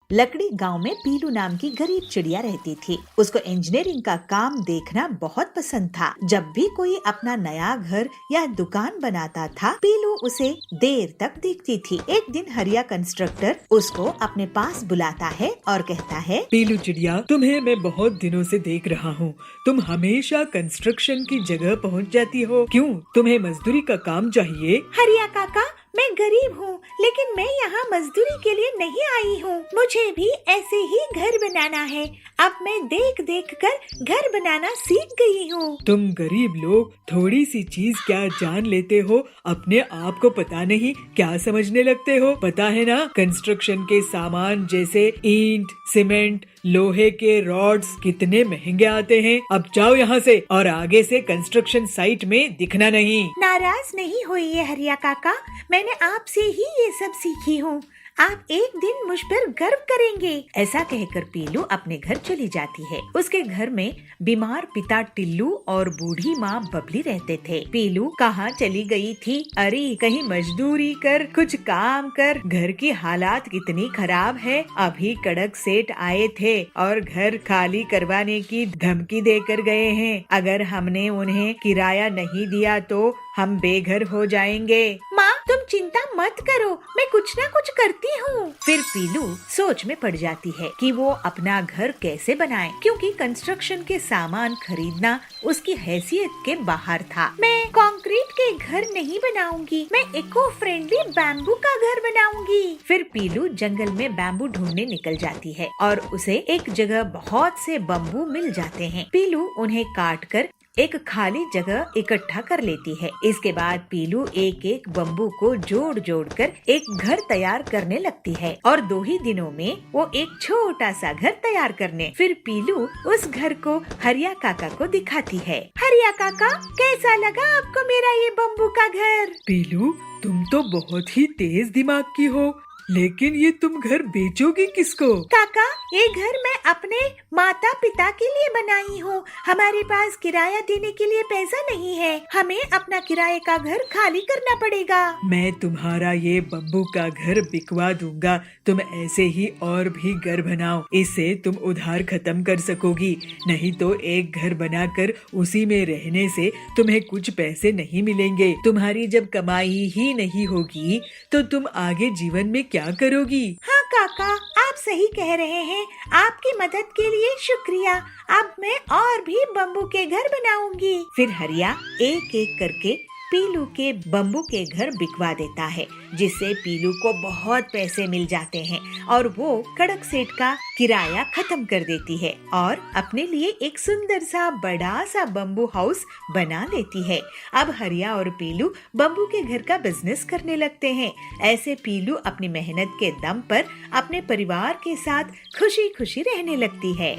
लकड़ी गांव में पीलू नाम की गरीब चिड़िया रहती थी। उसको इंजीनियरिंग का काम देखना बहुत पसंद था। जब भी कोई अपना नया घर या दुकान बनाता था, पीलू उसे देर तक देखती थी। एक दिन हरिया कंस्ट्रक्टर उसको अपने पास बुलाता है और कहता है, पीलू चिड़िया, तुम्हें मैं बहुत दिनों से देख रहा हूँ। तुम हमेशा कंस्ट्रक्शन की जगह पहुँच जाती हो। क्यों? तुम्हें मजदूरी का काम चाहिए? हरिया काका, मैं गरीब हूँ, लेकिन मैं यहाँ मजदूरी के लिए नहीं आई हूँ। मुझे भी ऐसे ही घर बनाना है। अब मैं देख देख कर घर बनाना सीख गई हूँ। तुम गरीब लोग थोड़ी सी चीज क्या जान लेते हो, अपने आप को पता नहीं क्या समझने लगते हो। पता है ना, कंस्ट्रक्शन के सामान जैसे ईंट, सीमेंट, लोहे के रॉड्स कितने महंगे आते हैं। अब जाओ यहाँ से और आगे से कंस्ट्रक्शन साइट में दिखना नहीं। नाराज नहीं होइए हरिया काका, मैंने आपसे ही ये सब सीखी हूँ। आप एक दिन मुझ पर गर्व करेंगे। ऐसा कहकर पीलू अपने घर चली जाती है। उसके घर में बीमार पिता टिल्लू और बूढ़ी माँ बबली रहते थे। पीलू कहाँ चली गई थी? अरे कहीं मजदूरी कर, कुछ काम कर। घर की हालात कितनी खराब है। अभी कड़क सेठ आए थे और घर खाली करवाने की धमकी देकर गए हैं। अगर हमने उन्हें किराया नहीं दिया तो हम बेघर हो जाएंगे। माँ, तुम चिंता मत करो, मैं कुछ ना कुछ करती हूँ। फिर पीलू सोच में पड़ जाती है कि वो अपना घर कैसे बनाए, क्योंकि कंस्ट्रक्शन के सामान खरीदना उसकी हैसियत के बाहर था। मैं कंक्रीट के घर नहीं बनाऊंगी, मैं इको फ्रेंडली बैम्बू का घर बनाऊंगी। फिर पीलू जंगल में बैम्बू ढूंढने निकल जाती है और उसे एक जगह बहुत से बम्बू मिल जाते हैं। पीलू उन्हें काट कर एक खाली जगह इकट्ठा कर लेती है। इसके बाद पीलू एक एक बम्बू को जोड़ जोड़ कर एक घर तैयार करने लगती है और 2 ही दिनों में वो एक छोटा सा घर तैयार करने। फिर पीलू उस घर को हरिया काका को दिखाती है। हरिया काका, कैसा लगा आपको मेरा ये बम्बू का घर? पीलू, तुम तो बहुत ही तेज दिमाग की हो, लेकिन ये तुम घर बेचोगी किसको? काका, ये घर मैं अपने माता पिता के लिए बनाई हूँ। हमारे पास किराया देने के लिए पैसा नहीं है, हमें अपना किराए का घर खाली करना पड़ेगा। मैं तुम्हारा ये बम्बू का घर बिकवा दूंगा। तुम ऐसे ही और भी घर बनाओ, इससे तुम उधार खत्म कर सकोगी। नहीं तो एक घर बनाकर उसी में रहने से तुम्हें कुछ पैसे नहीं मिलेंगे। तुम्हारी जब कमाई ही नहीं होगी तो तुम आगे जीवन में क्या करोगी? हाँ काका, आप सही कह रहे हैं। आपकी मदद के लिए शुक्रिया। अब मैं और भी बम्बू के घर बनाऊंगी। फिर हरिया एक एक करके पीलू के बम्बू के घर बिकवा देता है, जिससे पीलू को बहुत पैसे मिल जाते हैं और वो कड़क सेठ का किराया खत्म कर देती है और अपने लिए एक सुंदर सा बड़ा सा बम्बू हाउस बना लेती है। अब हरिया और पीलू बम्बू के घर का बिजनेस करने लगते हैं। ऐसे पीलू अपनी मेहनत के दम पर अपने परिवार के साथ खुशी खुशी रहने लगती है।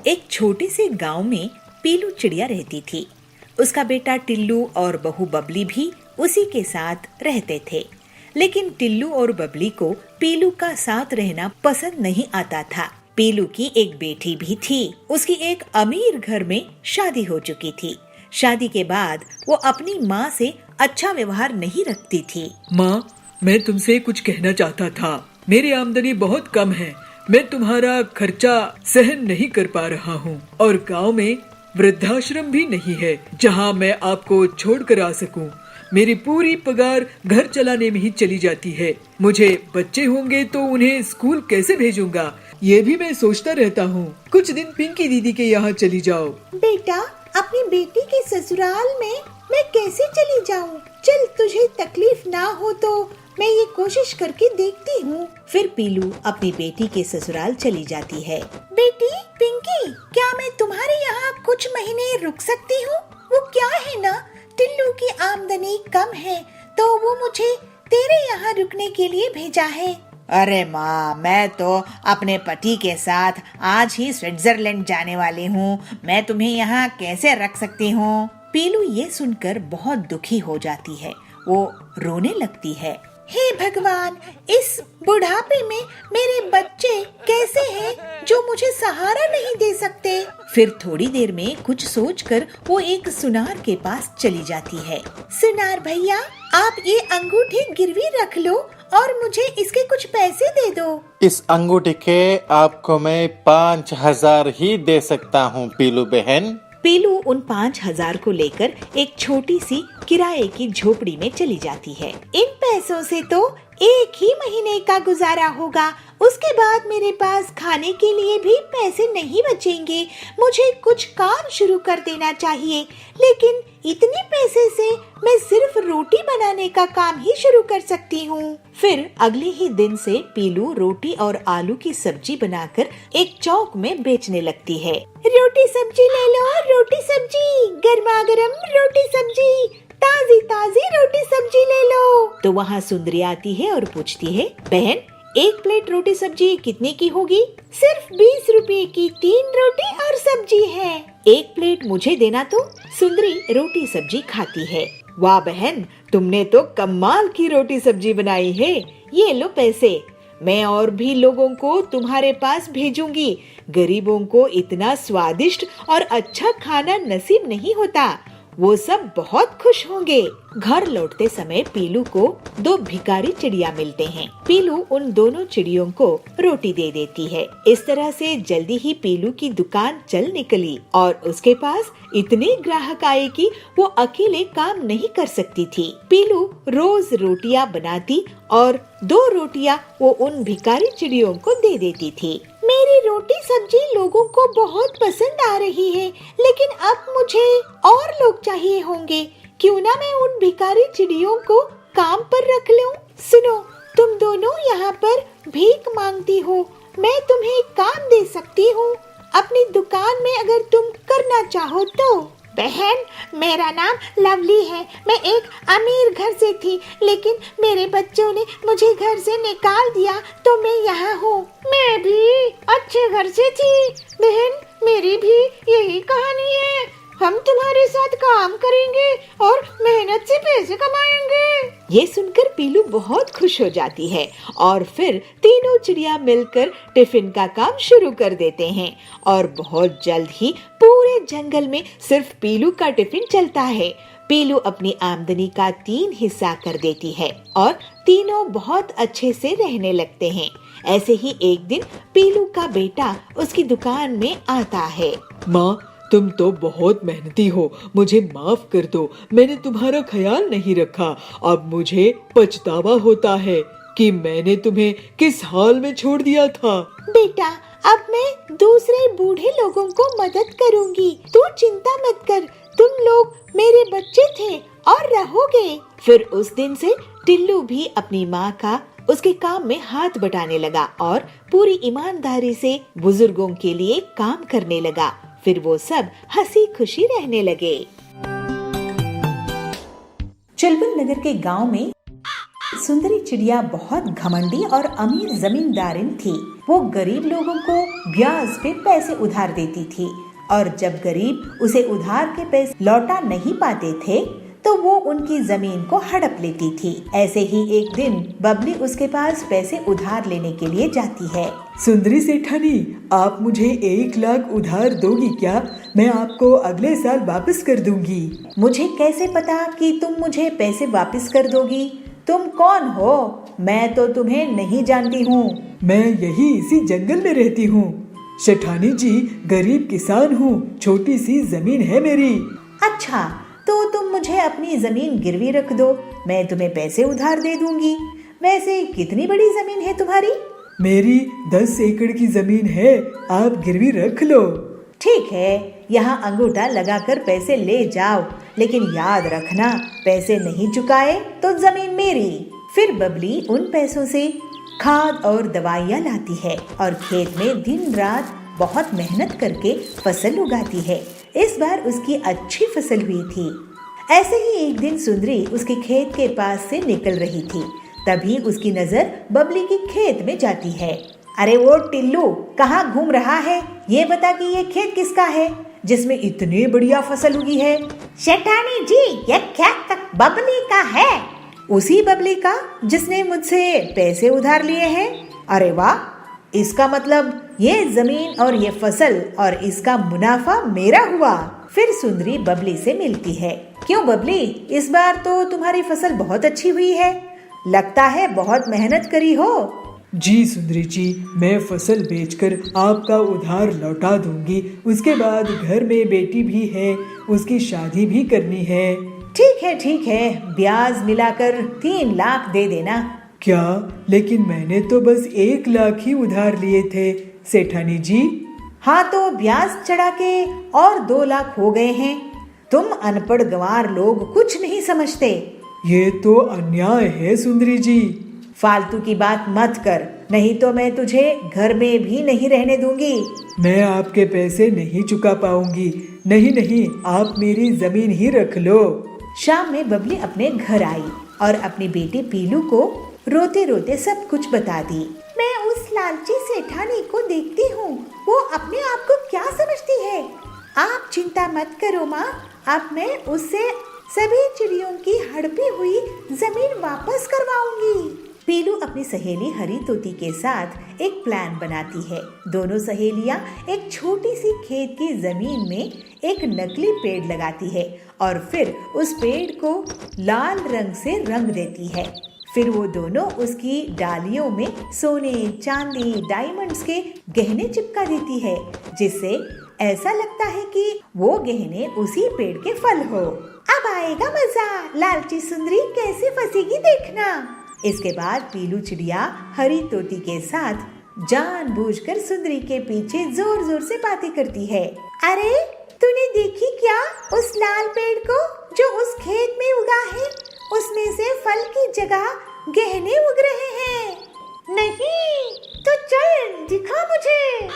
एक छोटे से गांव में पीलू चिड़िया रहती थी। उसका बेटा टिल्लू और बहू बबली भी उसी के साथ रहते थे। लेकिन टिल्लू और बबली को पीलू का साथ रहना पसंद नहीं आता था। पीलू की एक बेटी भी थी। उसकी एक अमीर घर में शादी हो चुकी थी। शादी के बाद वो अपनी माँ से अच्छा व्यवहार नहीं रखती थी। माँ, मैं तुमसे कुछ कहना चाहता था। मेरी आमदनी बहुत कम है, मैं तुम्हारा खर्चा सहन नहीं कर पा रहा हूँ और गाँव में वृद्धाश्रम भी नहीं है जहाँ मैं आपको छोड़ कर आ सकूं। मेरी पूरी पगार घर चलाने में ही चली जाती है। मुझे बच्चे होंगे तो उन्हें स्कूल कैसे भेजूंगा, ये भी मैं सोचता रहता हूँ। कुछ दिन पिंकी दीदी के यहाँ चली जाओ। बेटा, अपनी बेटी के ससुराल में मैं कैसे चली जाऊँ? चल, तुझे तकलीफ ना हो तो मैं ये कोशिश करके देखती हूँ। फिर पीलू अपनी बेटी के ससुराल चली जाती है। बेटी पिंकी, क्या मैं तुम्हारे यहाँ कुछ महीने रुक सकती हूँ? वो क्या है ना, टिल्लू की आमदनी कम है तो वो मुझे तेरे यहाँ रुकने के लिए भेजा है। अरे माँ, मैं तो अपने पति के साथ आज ही स्विट्जरलैंड जाने वाली हूँ। मैं तुम्हें यहाँ कैसे रख सकती हूँ? पीलू ये सुनकर बहुत दुखी हो जाती है। वो रोने लगती है। हे भगवान, इस बुढ़ापे में मेरे बच्चे कैसे हैं जो मुझे सहारा नहीं दे सकते। फिर थोड़ी देर में कुछ सोचकर वो एक सुनार के पास चली जाती है। सुनार भैया, आप ये अंगूठी गिरवी रख लो और मुझे इसके कुछ पैसे दे दो। इस अंगूठी के आपको मैं 5,000 ही दे सकता हूँ पीलू बहन। पीलू उन 5,000 को लेकर एक छोटी सी किराए की झोपड़ी में चली जाती है। इन पैसों से तो एक ही महीने का गुजारा होगा, उसके बाद मेरे पास खाने के लिए भी पैसे नहीं बचेंगे। मुझे कुछ काम शुरू कर देना चाहिए, लेकिन इतने पैसे से मैं सिर्फ रोटी बनाने का काम ही शुरू कर सकती हूँ। फिर अगले ही दिन से पीलू रोटी और आलू की सब्जी बनाकर एक चौक में बेचने लगती है। रोटी सब्जी ले लो, रोटी सब्जी, गर्मा गर्म रोटी सब्जी, ताजी ताजी रोटी सब्जी ले लो। तो वहाँ सुंदरी आती है और पूछती है, बहन एक प्लेट रोटी सब्जी कितने की होगी? सिर्फ 20 रुपए की 3 रोटी और सब्जी है। एक प्लेट मुझे देना। तो सुंदरी रोटी सब्जी खाती है। वाह बहन, तुमने तो कमाल की रोटी सब्जी बनाई है। ये लो पैसे, मैं और भी लोगों को तुम्हारे पास भेजूंगी। गरीबों को इतना स्वादिष्ट और अच्छा खाना नसीब नहीं होता, वो सब बहुत खुश होंगे। घर लौटते समय पीलू को 2 भिखारी चिड़िया मिलते हैं। पीलू उन दोनों चिड़ियों को रोटी दे देती है। इस तरह से जल्दी ही पीलू की दुकान चल निकली और उसके पास इतने ग्राहक आए कि वो अकेले काम नहीं कर सकती थी। पीलू रोज रोटियां बनाती और 2 रोटियां वो उन भिखारी चिड़ियों को दे देती थी। मेरी रोटी सब्जी लोगों को बहुत पसंद आ रही है, लेकिन अब मुझे और लोग चाहिए होंगे। क्यों ना मैं उन भिखारी चिड़ियों को काम पर रख लूं? सुनो, तुम दोनों यहाँ पर भीख मांगती हो, मैं तुम्हें एक काम दे सकती हूँ। अपनी दुकान में अगर तुम करना चाहो तो। बहन, मेरा नाम लवली है। मैं एक अमीर घर से थी, लेकिन मेरे बच्चों ने मुझे घर से निकाल दिया तो मैं यहाँ हूँ। मैं भी अच्छे घर से थी बहन, मेरी भी यही कहानी है। हम तुम्हारे साथ काम करेंगे और मेहनत से पैसे कमाएंगे। ये सुनकर पीलू बहुत खुश हो जाती है और फिर तीनों चिड़िया मिलकर टिफिन का काम शुरू कर देते हैं और बहुत जल्द ही पूरे जंगल में सिर्फ पीलू का टिफिन चलता है। पीलू अपनी आमदनी का 3 हिस्सा कर देती है और तीनों बहुत अच्छे से रहने लगते हैं। ऐसे ही एक दिन पीलू का बेटा उसकी दुकान में आता है। माँ, तुम तो बहुत मेहनती हो, मुझे माफ कर दो। मैंने तुम्हारा ख्याल नहीं रखा। अब मुझे पछतावा होता है कि मैंने तुम्हें किस हाल में छोड़ दिया था। बेटा, अब मैं दूसरे बूढ़े लोगों को मदद करूंगी, तू चिंता मत कर। तुम लोग मेरे बच्चे थे और रहोगे। फिर उस दिन से टिल्लू भी अपनी माँ का उसके काम में हाथ बटाने लगा और पूरी ईमानदारी से बुजुर्गों के लिए काम करने लगा। फिर वो सब हंसी खुशी रहने लगे। चुलबुल नगर के गांव में सुंदरी चिड़िया बहुत घमंडी और अमीर जमींदारिन थी। वो गरीब लोगों को ब्याज पे पैसे उधार देती थी और जब गरीब उसे उधार के पैसे लौटा नहीं पाते थे तो वो उनकी जमीन को हड़प लेती थी। ऐसे ही एक दिन बबली उसके पास पैसे उधार लेने के लिए जाती है। सुंदरी सेठानी, आप मुझे 1 लाख उधार दोगी क्या? मैं आपको अगले साल वापस कर दूंगी। मुझे कैसे पता कि तुम मुझे पैसे वापस कर दोगी? तुम कौन हो? मैं तो तुम्हें नहीं जानती हूँ। मैं यही इसी जंगल में रहती हूँ। सेठानी जी, गरीब किसान हूँ, छोटी सी जमीन है मेरी। अच्छा, तो तुम मुझे अपनी जमीन गिरवी रख दो, मैं तुम्हें पैसे उधार दे दूंगी। वैसे कितनी बड़ी जमीन है तुम्हारी? मेरी 10 एकड़ की जमीन है, आप गिरवी रख लो। ठीक है, यहाँ अंगूठा लगाकर पैसे ले जाओ, लेकिन याद रखना, पैसे नहीं चुकाए तो जमीन मेरी। फिर बबली उन पैसों से खाद और दवाइयाँ लाती है और खेत में दिन रात बहुत मेहनत करके फसल उगाती है। इस बार उसकी अच्छी फसल हुई थी। ऐसे ही एक दिन सुंदरी उसके खेत के पास से निकल रही थी। तभी उसकी नजर बबली के खेत में जाती है। अरे वो टिल्लू, कहाँ घूम रहा है? ये बता कि ये खेत किसका है जिसमें इतनी बढ़िया फसल उगी है? शेठानी जी, ये खेत बबली का है। उसी बबली का जिसने मुझसे पैसे उधार लिए हैं। अरे वाह, इसका मतलब ये जमीन और ये फसल और इसका मुनाफा मेरा हुआ। फिर सुंदरी बबली से मिलती है। क्यों बबली, इस बार तो तुम्हारी फसल बहुत अच्छी हुई है। लगता है बहुत मेहनत करी हो। जी सुंदरी जी, मैं फसल बेचकर आपका उधार लौटा दूंगी। उसके बाद घर में बेटी भी है, उसकी शादी भी करनी है। ठीक है, ब्याज मिलाकर 3 लाख दे देना। क्या? लेकिन मैंने तो बस 1 लाख ही उधार लिए थे सेठानी जी। हाँ तो ब्याज चढ़ा के और 2 लाख हो गए हैं। तुम अनपढ़ गंवार लोग कुछ नहीं समझते। ये तो अन्याय है सुंदरी जी। फालतू की बात मत कर, नहीं तो मैं तुझे घर में भी नहीं रहने दूंगी। मैं आपके पैसे नहीं चुका पाऊंगी। नहीं, आप मेरी जमीन ही रख लो। शाम में बबली अपने घर आई और अपनी बेटी पीलू को रोते रोते सब कुछ बता दी। मैं उस लालची सेठानी को देखती हूँ, वो अपने आप को क्या समझती है। आप चिंता मत करो माँ, अब मैं उससे सभी चिड़ियों की हड़पी हुई जमीन वापस करवाऊंगी। पीलू अपनी सहेली हरी तोती के साथ एक प्लान बनाती है। दोनों सहेलियां एक छोटी सी खेत की जमीन में एक नकली पेड़ लगाती है और फिर उस पेड़ को लाल रंग से रंग देती है। फिर वो दोनों उसकी डालियों में सोने, चांदी, डायमंड्स के गहने चिपका देती है, जिससे ऐसा लगता है कि वो गहने उसी पेड़ के फल हो। अब आएगा मजा, लालची सुंदरी कैसे फंसेगी देखना। इसके बाद पीलू चिड़िया हरी तोती के साथ जानबूझकर सुंदरी के पीछे जोर जोर से बातें करती है। अरे तूने देखी क्या उस लाल पेड़ को जो उस खेत में उगा है? उसमें से फल की जगह गहने उग रहे हैं। नहीं तो चल दिखा मुझे।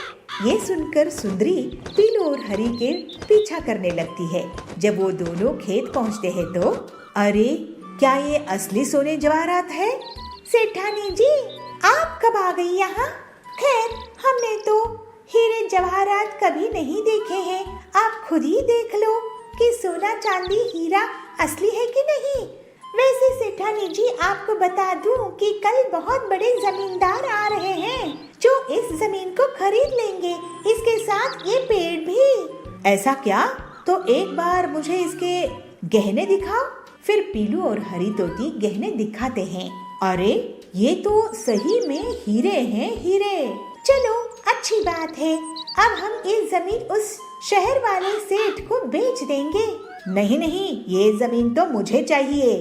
ये सुनकर सुंदरी पीलू और हरी के पीछा करने लगती है। जब वो दोनों खेत पहुंचते हैं तो अरे क्या ये असली सोने जवाहरात है? सेठानी जी आप कब आ गई यहाँ? खैर हमने तो हीरे जवाहरात कभी नहीं देखे हैं, आप खुद ही देख लो कि सोना चांदी हीरा असली है कि नहीं। वैसे सेठानी जी आपको बता दूं कि कल बहुत बड़े जमींदार आ रहे हैं जो इस जमीन को खरीद लेंगे, इसके साथ ये पेड़ भी। ऐसा क्या? तो एक बार मुझे इसके गहने दिखाओ। फिर पीलू और हरी तोती गहने दिखाते हैं। अरे ये तो सही में हीरे हैं, हीरे। चलो अच्छी बात है, अब हम ये जमीन उस शहर वाले सेठ को बेच देंगे। नहीं, ये जमीन तो मुझे चाहिए।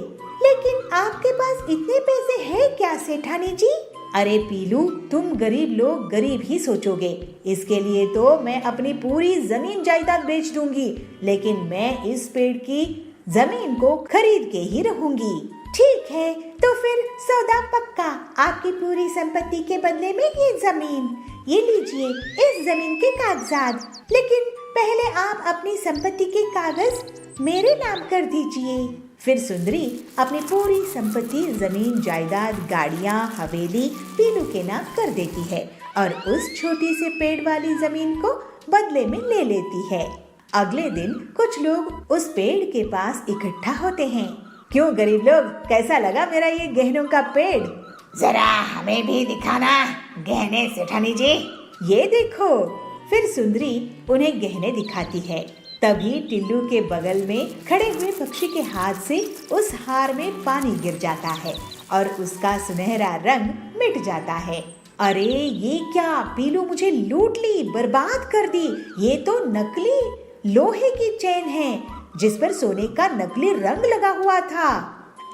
लेकिन आपके पास इतने पैसे हैं क्या सेठानी जी? अरे पीलू, तुम गरीब लोग गरीब ही सोचोगे। इसके लिए तो मैं अपनी पूरी जमीन जायदाद बेच दूंगी, लेकिन मैं इस पेड़ की जमीन को खरीद के ही रहूंगी। ठीक है तो फिर सौदा पक्का, आपकी पूरी संपत्ति के बदले में ये जमीन। ये लीजिए इस जमीन के कागजात, लेकिन पहले आप अपनी संपत्ति के कागज मेरे नाम कर दीजिए। फिर सुंदरी अपनी पूरी संपत्ति, जमीन, जायदाद, गाड़ियाँ, हवेली पीलू के नाम कर देती है और उस छोटी सी पेड़ वाली जमीन को बदले में ले लेती है। अगले दिन कुछ लोग उस पेड़ के पास इकट्ठा होते हैं। क्यों गरीब लोग, कैसा लगा मेरा ये गहनों का पेड़? जरा हमें भी दिखाना गहने सेठानी जी। ये देखो। फिर सुंदरी उन्हें गहने दिखाती है। तभी टिल्लू के बगल में खड़े हुए पक्षी के हाथ से उस हार में पानी गिर जाता है और उसका सुनहरा रंग मिट जाता है। अरे ये क्या, पीलू मुझे लूट ली, बर्बाद कर दी। ये तो नकली लोहे की चेन है जिस पर सोने का नकली रंग लगा हुआ था।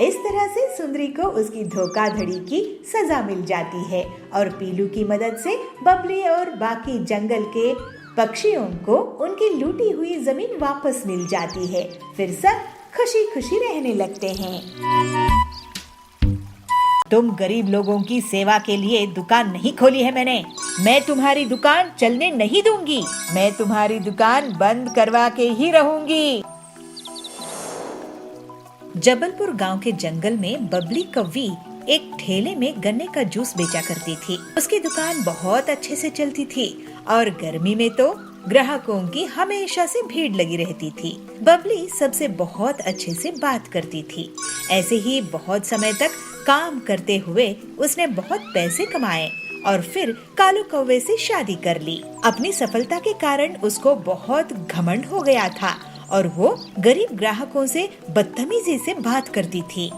इस तरह से सुंदरी को उसकी धोखाधड़ी की सजा मिल जाती है और पीलू की मदद से बबली और बाकी जंगल के पक्षियों को उनकी लूटी हुई जमीन वापस मिल जाती है। फिर सब खुशी खुशी रहने लगते हैं। तुम गरीब लोगों की सेवा के लिए दुकान नहीं खोली है मैंने। मैं तुम्हारी दुकान चलने नहीं दूंगी। मैं तुम्हारी दुकान बंद करवा के ही रहूंगी। जबलपुर गांव के जंगल में बबली कौवी एक ठेले में गन्ने का जूस बेचा करती थी। उसकी दुकान बहुत अच्छे से चलती थी और गर्मी में तो ग्राहकों की हमेशा से भीड़ लगी रहती थी। बबली सबसे बहुत अच्छे से बात करती थी। ऐसे ही बहुत समय तक काम करते हुए उसने बहुत पैसे कमाए और फिर कालू कौवे से शादी कर ली। अपनी सफलता के कारण उसको बहुत घमंड हो गया था और वो गरीब ग्राहकों से बदतमीजी से बात करती थी।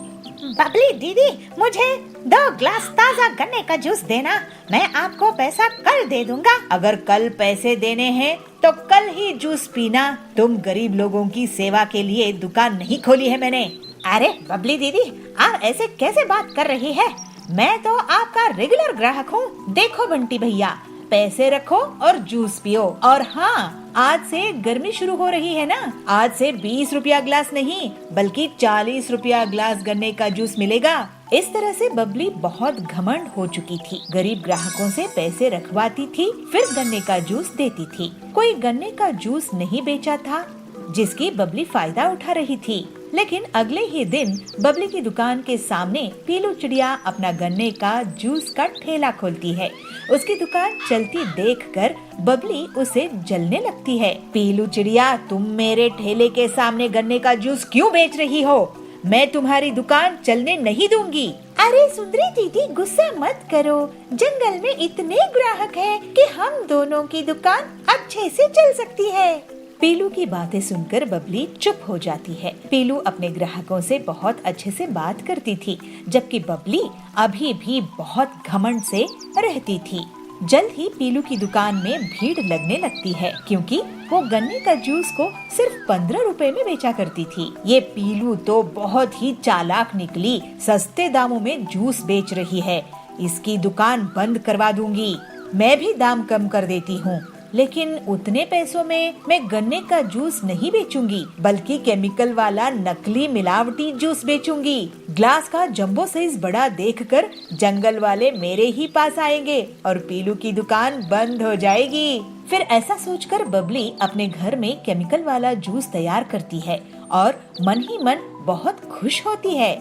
बबली दीदी, मुझे 2 ग्लास ताज़ा गन्ने का जूस देना। मैं आपको पैसा कल दे दूंगा। अगर कल पैसे देने हैं तो कल ही जूस पीना। तुम गरीब लोगों की सेवा के लिए दुकान नहीं खोली है मैंने। अरे बबली दीदी, आप ऐसे कैसे बात कर रही है? मैं तो आपका रेगुलर ग्राहक हूँ। देखो बंटी भैया, पैसे रखो और जूस पियो। और हाँ, आज से गर्मी शुरू हो रही है ना, आज से 20 रुपया ग्लास नहीं बल्कि 40 रुपया ग्लास गन्ने का जूस मिलेगा। इस तरह से बबली बहुत घमंड हो चुकी थी। गरीब ग्राहकों से पैसे रखवाती थी, फिर गन्ने का जूस देती थी। कोई गन्ने का जूस नहीं बेचा था जिसकी बबली फायदा उठा रही थी। लेकिन अगले ही दिन बबली की दुकान के सामने पीलू चिड़िया अपना गन्ने का जूस का ठेला खोलती है। उसकी दुकान चलती देखकर बबली उसे जलने लगती है। पीलू चिड़िया, तुम मेरे ठेले के सामने गन्ने का जूस क्यों बेच रही हो? मैं तुम्हारी दुकान चलने नहीं दूंगी। अरे सुंदरी दीदी, गुस्सा मत करो। जंगल में इतने ग्राहक हैं कि हम दोनों की दुकान अच्छे से चल सकती है। पीलू की बातें सुनकर बबली चुप हो जाती है। पीलू अपने ग्राहकों से बहुत अच्छे से बात करती थी, जबकि बबली अभी भी बहुत घमंड से रहती थी। जल्द ही पीलू की दुकान में भीड़ लगने लगती है, क्योंकि वो गन्ने का जूस को सिर्फ 15 रुपए में बेचा करती थी। ये पीलू तो बहुत ही चालाक निकली, सस्ते दामों में जूस बेच रही है। इसकी दुकान बंद करवा दूंगी। मैं भी दाम कम कर देती हूँ, लेकिन उतने पैसों में मैं गन्ने का जूस नहीं बेचूंगी, बल्कि केमिकल वाला नकली मिलावटी जूस बेचूंगी। ग्लास का जंबो साइज बड़ा देखकर जंगल वाले मेरे ही पास आएंगे और पीलू की दुकान बंद हो जाएगी। फिर ऐसा सोचकर बबली अपने घर में केमिकल वाला जूस तैयार करती है और मन ही मन बहुत खुश होती है।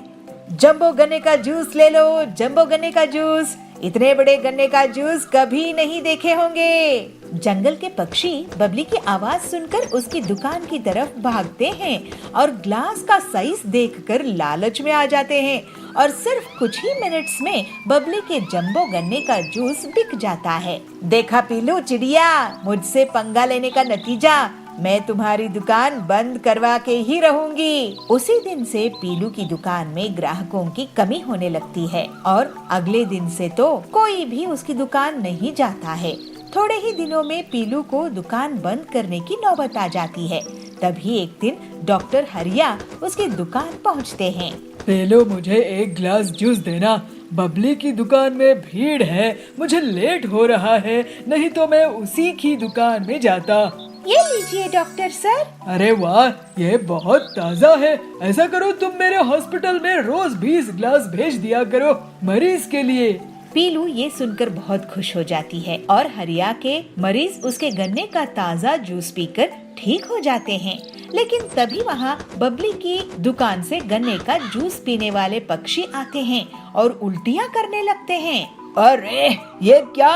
जंबो गन्ने का जूस ले लो, जंबो गन्ने का जूस। इतने बड़े गन्ने का जूस कभी नहीं देखे होंगे। जंगल के पक्षी बबली की आवाज सुनकर उसकी दुकान की तरफ भागते हैं और ग्लास का साइज देखकर लालच में आ जाते हैं और सिर्फ कुछ ही मिनट्स में बबली के जंबो गन्ने का जूस बिक जाता है। देखा पीलू चिड़िया, मुझसे पंगा लेने का नतीजा, मैं तुम्हारी दुकान बंद करवा के ही रहूंगी। उसी दिन से पीलू की दुकान में ग्राहकों की कमी होने लगती है और अगले दिन से तो कोई भी उसकी दुकान नहीं जाता है। थोड़े ही दिनों में पीलू को दुकान बंद करने की नौबत आ जाती है। तभी एक दिन डॉक्टर हरिया उसकी दुकान पहुंचते हैं। पीलू, मुझे 1 गिलास जूस देना। बबली की दुकान में भीड़ है, मुझे लेट हो रहा है, नहीं तो मैं उसी की दुकान में जाता। ये लीजिए डॉक्टर सर। अरे वाह, ये बहुत ताज़ा है। ऐसा करो, तुम मेरे हॉस्पिटल में रोज 20 गिलास भेज दिया करो मरीज के लिए। पीलू ये सुनकर बहुत खुश हो जाती है और हरिया के मरीज उसके गन्ने का ताज़ा जूस पीकर ठीक हो जाते हैं। लेकिन तभी वहाँ बबली की दुकान से गन्ने का जूस पीने वाले पक्षी आते हैं और उल्टियाँ करने लगते हैं। अरे ये क्या,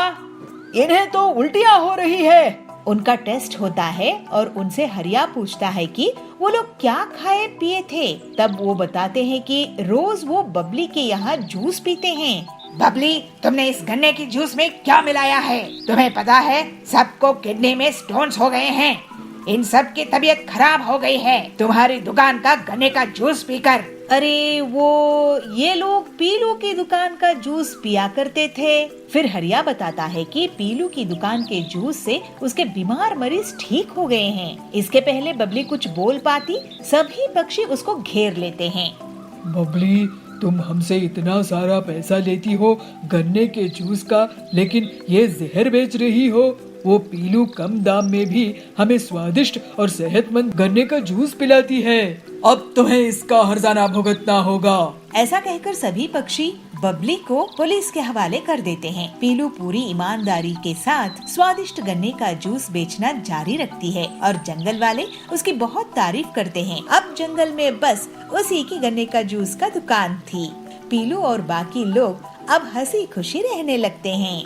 इन्हें तो उल्टियाँ हो रही है। उनका टेस्ट होता है और उनसे हरिया पूछता है कि वो लोग क्या खाए पिए थे। तब वो बताते हैं कि रोज वो बबली के यहाँ जूस पीते हैं। बबली, तुमने इस गन्ने की जूस में क्या मिलाया है? तुम्हें पता है सबको किडनी में स्टोन्स हो गए हैं। इन सब की तबीयत खराब हो गई है तुम्हारी दुकान का गन्ने का जूस पीकर। अरे ये लोग पीलू की दुकान का जूस पिया करते थे। फिर हरिया बताता है कि पीलू की दुकान के जूस से उसके बीमार मरीज ठीक हो गए हैं। इसके पहले बबली कुछ बोल पाती, सभी पक्षी उसको घेर लेते हैं। बबली, तुम हमसे इतना सारा पैसा लेती हो गन्ने के जूस का, लेकिन ये जहर बेच रही हो। वो पीलू कम दाम में भी हमें स्वादिष्ट और सेहतमंद गन्ने का जूस पिलाती है। अब तुम्हें इसका हर्जाना भुगतना होगा। ऐसा कहकर सभी पक्षी बबली को पुलिस के हवाले कर देते हैं। पीलू पूरी ईमानदारी के साथ स्वादिष्ट गन्ने का जूस बेचना जारी रखती है और जंगल वाले उसकी बहुत तारीफ करते हैं। अब जंगल में बस उसी की गन्ने का जूस का दुकान थी। पीलू और बाकी लोग अब हंसी खुशी रहने लगते हैं।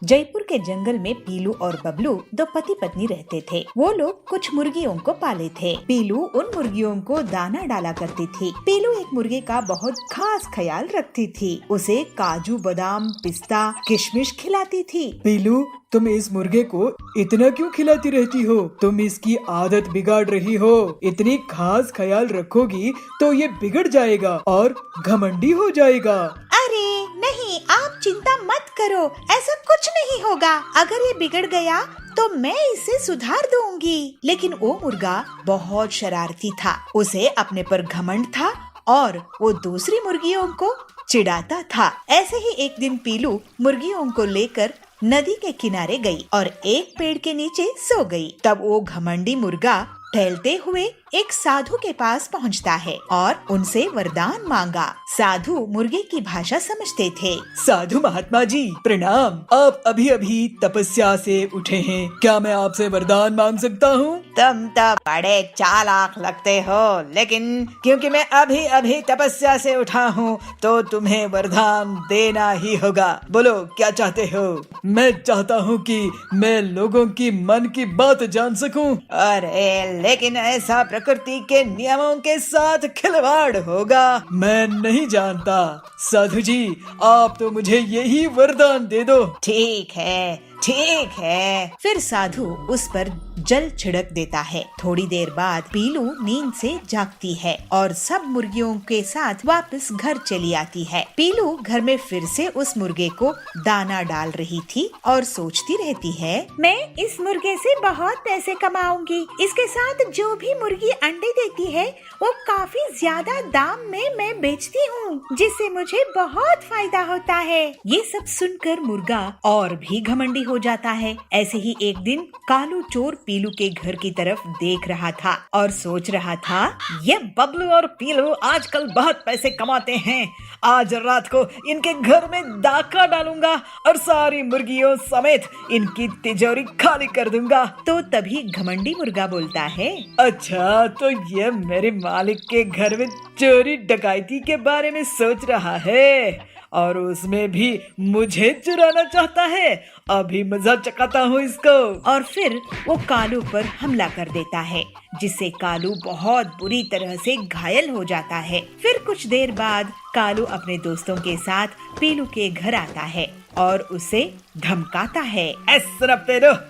जयपुर के के जंगल में पीलू और बबलू दो पति पत्नी रहते थे। वो लोग कुछ मुर्गियों को पाले थे। पीलू उन मुर्गियों को दाना डाला करती थी। पीलू एक मुर्गे का बहुत खास ख्याल रखती थी। उसे काजू, बादाम, पिस्ता, किशमिश खिलाती थी। पीलू, तुम इस मुर्गे को इतना क्यों खिलाती रहती हो? तुम इसकी आदत बिगाड़ रही हो। इतनी खास ख्याल रखोगी तो ये बिगड़ जाएगा और घमंडी हो जाएगा। अरे नहीं, आप चिंता मत करो, ऐसा कुछ नहीं होगा। अगर ये बिगड़ गया तो मैं इसे सुधार दूंगी। लेकिन वो मुर्गा बहुत शरारती था। उसे अपने पर घमंड था और वो दूसरी मुर्गियों को चिढ़ाता था। ऐसे ही एक दिन पीलू मुर्गियों को लेकर नदी के किनारे गई और एक पेड़ के नीचे सो गई। तब वो घमंडी मुर्गा टहलते हुए एक साधु के पास पहुंचता है और उनसे वरदान मांगा। साधु मुर्गे की भाषा समझते थे। साधु महात्मा जी प्रणाम। आप अभी अभी तपस्या से उठे हैं, क्या मैं आपसे वरदान मांग सकता हूँ? तुम तो बड़े चालाक लगते हो, लेकिन क्योंकि मैं अभी अभी तपस्या से उठा हूँ तो तुम्हें वरदान देना ही होगा। बोलो क्या चाहते हो? मैं चाहता हूँ कि मैं लोगों की मन की बात जान सकूं। अरे लेकिन ऐसा प्रकृति के नियमों के साथ खिलवाड़ होगा। मैं नहीं जानता। साधु जी, आप तो मुझे यही वरदान दे दो। ठीक है, ठीक है। फिर साधु उस पर जल छिड़क देता है। थोड़ी देर बाद पीलू नींद से जागती है और सब मुर्गियों के साथ वापस घर चली आती है। पीलू घर में फिर से उस मुर्गे को दाना डाल रही थी और सोचती रहती है, मैं इस मुर्गे से बहुत पैसे कमाऊंगी। इसके साथ जो भी मुर्गी अंडे देती है वो काफी ज्यादा दाम में मैं बेचती हूँ, जिससे मुझे बहुत फायदा होता है। ये सब सुनकर मुर्गा और भी घमंडी हो जाता है। ऐसे ही एक दिन कालू चोर पीलू के घर की तरफ देख रहा था और सोच रहा था, ये बबलू और पीलू आजकल बहुत पैसे कमाते हैं। आज रात को इनके घर में डाका डालूंगा और सारी मुर्गियों समेत इनकी तिजोरी खाली कर दूंगा। तो तभी घमंडी मुर्गा बोलता है, अच्छा, तो ये मेरे मालिक के घर में चोरी डकैती के बारे में सोच रहा है और उसमें भी मुझे चुराना चाहता है। अभी मजा चखाता हूँ इसको। और फिर वो कालू पर हमला कर देता है, जिससे कालू बहुत बुरी तरह से घायल हो जाता है। फिर कुछ देर बाद कालू अपने दोस्तों के साथ पीलू के घर आता है और उसे धमकाता है,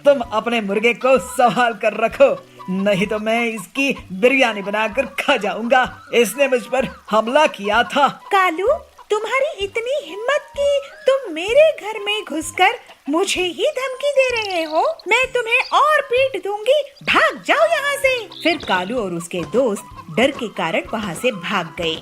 तुम अपने मुर्गे को संभाल कर रखो, नहीं तो मैं इसकी बिरयानी बनाकर खा जाऊंगा। इसने मुझ पर हमला किया था। कालू, तुम्हारी इतनी हिम्मत कि तुम मेरे घर में घुसकर मुझे ही धमकी दे रहे हो? मैं तुम्हें और पीट दूंगी, भाग जाओ यहाँ से। फिर कालू और उसके दोस्त डर के कारण वहाँ से भाग गए।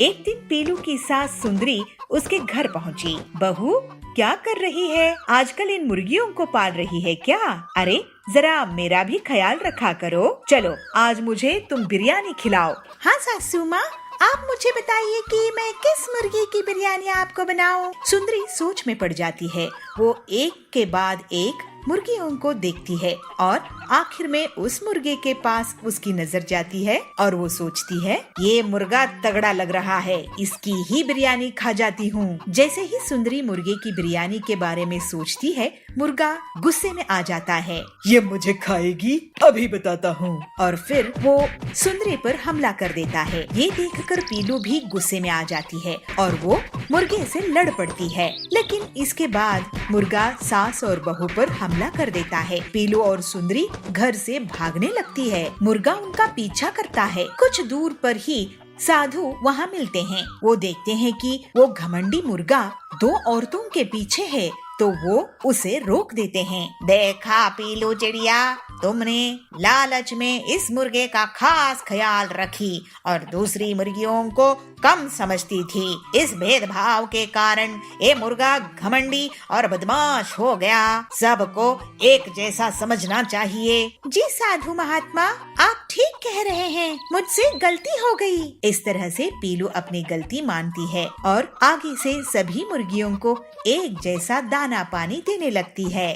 एक दिन पीलू की सास सुंदरी उसके घर पहुँची। बहू, क्या कर रही है? आजकल इन मुर्गियों को पाल रही है क्या? अरे जरा मेरा भी ख्याल रखा करो। चलो आज मुझे तुम बिरयानी खिलाओ। हाँ सासू माँ, आप मुझे बताइए कि मैं किस मुर्गी की बिरयानी आपको बनाऊं? सुंदरी सोच में पड़ जाती है। वो एक के बाद एक मुर्गियों को देखती है और आखिर में उस मुर्गे के पास उसकी नजर जाती है और वो सोचती है, ये मुर्गा तगड़ा लग रहा है, इसकी ही बिरयानी खा जाती हूँ। जैसे ही सुंदरी मुर्गे की बिरयानी के बारे में सोचती है, मुर्गा गुस्से में आ जाता है। ये मुझे खाएगी, अभी बताता हूँ। और फिर वो सुंदरी पर हमला कर देता है। ये देखकर पीलू भी गुस्से में आ जाती है और वो मुर्गे से लड़ पड़ती है। लेकिन इसके बाद मुर्गा सास और बहू पर हमला कर देता है। पीलू और सुंदरी घर से भागने लगती है। मुर्गा उनका पीछा करता है। कुछ दूर पर ही साधु वहाँ मिलते हैं। वो देखते हैं कि वो घमंडी मुर्गा दो औरतों के पीछे है, तो वो उसे रोक देते हैं। देखा पीलू चिड़िया, तुमने लालच में इस मुर्गे का खास ख्याल रखी और दूसरी मुर्गियों को कम समझती थी। इस भेदभाव के कारण ये मुर्गा घमंडी और बदमाश हो गया। सबको एक जैसा समझना चाहिए। जी साधु महात्मा, आप ठीक कह रहे हैं, मुझसे गलती हो गई। इस तरह से पीलू अपनी गलती मानती है और आगे से सभी मुर्गियों को एक जैसा दाना पानी देने लगती है।